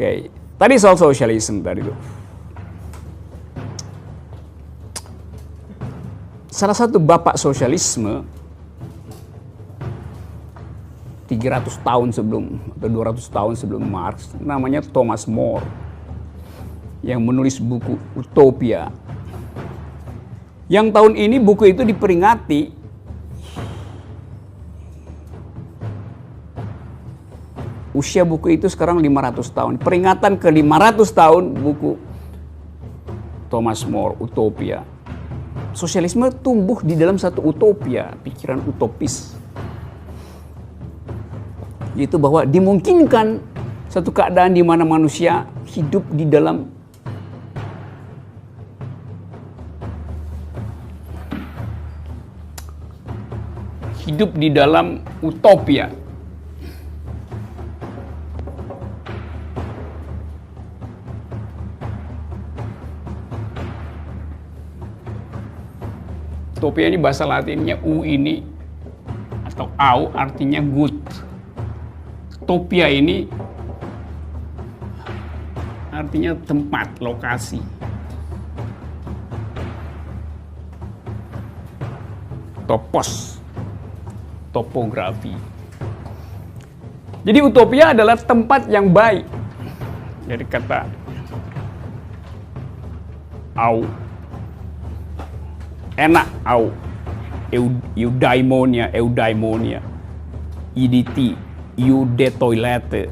Oke. Tadi soal sosialisme tadi tuh. Salah satu bapak sosialisme 300 tahun sebelum atau 200 tahun sebelum Marx namanya Thomas More yang menulis buku Utopia. Yang tahun ini buku itu diperingati usia buku itu sekarang 500 tahun. Peringatan ke 500 tahun buku Thomas More Utopia. Sosialisme tumbuh di dalam satu utopia, pikiran utopis. Yaitu bahwa dimungkinkan satu keadaan di mana manusia hidup di dalam utopia. Utopia ini bahasa Latinnya u ini atau au artinya good. Utopia ini artinya tempat, lokasi. Topos, topografi. Jadi utopia adalah tempat yang baik. Dari kata au, enak au, eudaimonia, idt, iude toilette,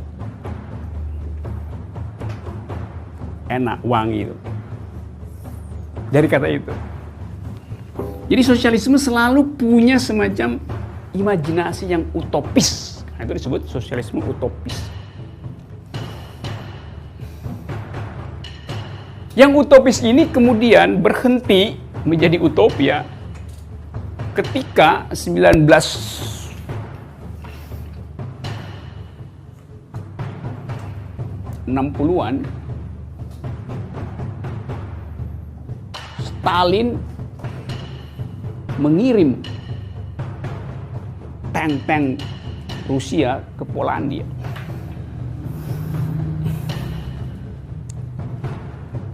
enak, wangi itu. Dari kata itu. Jadi sosialisme selalu punya semacam imajinasi yang utopis. Nah, itu disebut sosialisme utopis. Yang utopis ini kemudian berhenti menjadi utopia ketika 1960-an Stalin mengirim tank-tank Rusia ke Polandia.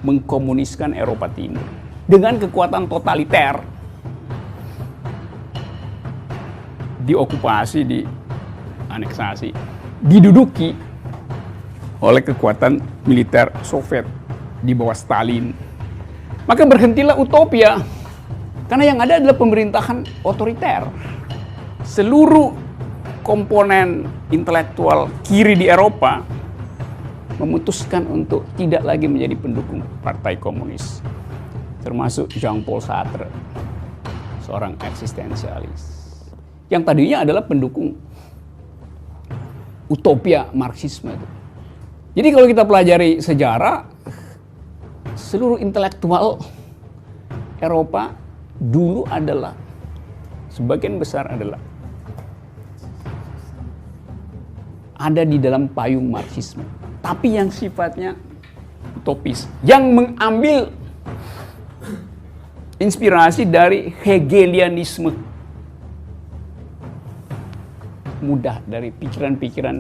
Mengkomuniskan Eropa Timur dengan kekuatan totaliter. Diokupasi, dianeksasi, diduduki oleh kekuatan militer Soviet di bawah Stalin. Maka berhentilah utopia. Karena yang ada adalah pemerintahan otoriter. Seluruh komponen intelektual kiri di Eropa memutuskan untuk tidak lagi menjadi pendukung Partai Komunis. Termasuk Jean-Paul Sartre, seorang eksistensialis. Yang tadinya adalah pendukung utopia Marxisme itu. Jadi kalau kita pelajari sejarah, seluruh intelektual Eropa dulu adalah, sebagian besar adalah ada di dalam payung Marxisme. Tapi yang sifatnya utopis, yang mengambil inspirasi dari Hegelianisme. Mudah dari pikiran-pikiran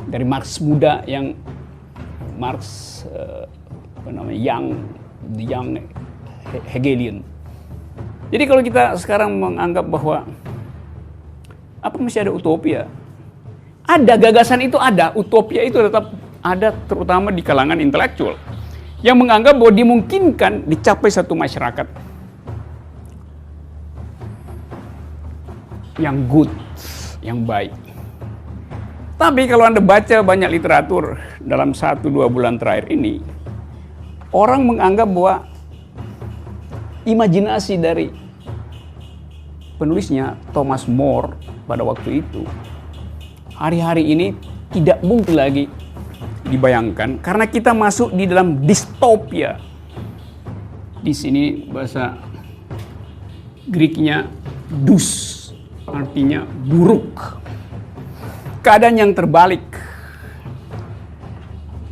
dari Marx muda yang Marx young Hegelian. Jadi kalau kita sekarang menganggap bahwa apa mesti ada utopia? Ada, gagasan itu ada, utopia itu tetap ada, terutama di kalangan intelektual yang menganggap bahwa dimungkinkan dicapai satu masyarakat yang good, yang baik. Tapi kalau Anda baca banyak literatur dalam 1-2 bulan terakhir ini, orang menganggap bahwa imajinasi dari penulisnya Thomas More pada waktu itu hari-hari ini tidak mungkin lagi dibayangkan karena kita masuk di dalam distopia. Di sini bahasa Greeknya dous, artinya buruk. Keadaan yang terbalik.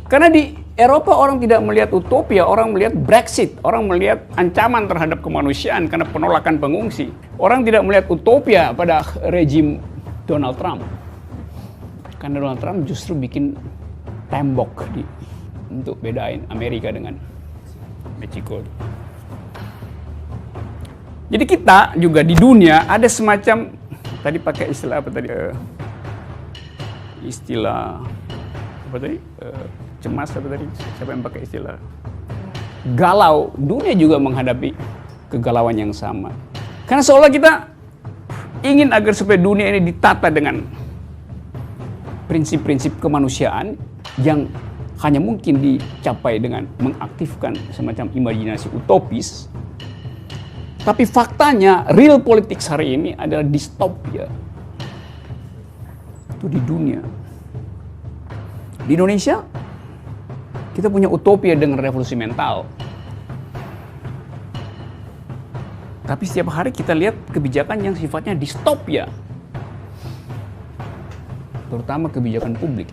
Karena di Eropa orang tidak melihat utopia, orang melihat Brexit, orang melihat ancaman terhadap kemanusiaan karena penolakan pengungsi. Orang tidak melihat utopia pada rejim Donald Trump. Karena Donald Trump justru bikin tembok untuk bedain Amerika dengan Meksiko. Jadi kita juga di dunia ada semacam, tadi pakai istilah apa tadi? Istilah apa tadi? Cemas apa tadi? Siapa yang pakai istilah? Galau. Dunia juga menghadapi kegalauan yang sama. Karena seolah kita ingin agar supaya dunia ini ditata dengan prinsip-prinsip kemanusiaan yang hanya mungkin dicapai dengan mengaktifkan semacam imajinasi utopis. Tapi faktanya, real politics hari ini adalah distopia. Itu di dunia. Di Indonesia, kita punya utopia dengan revolusi mental. Tapi setiap hari kita lihat kebijakan yang sifatnya distopia. Terutama kebijakan publik.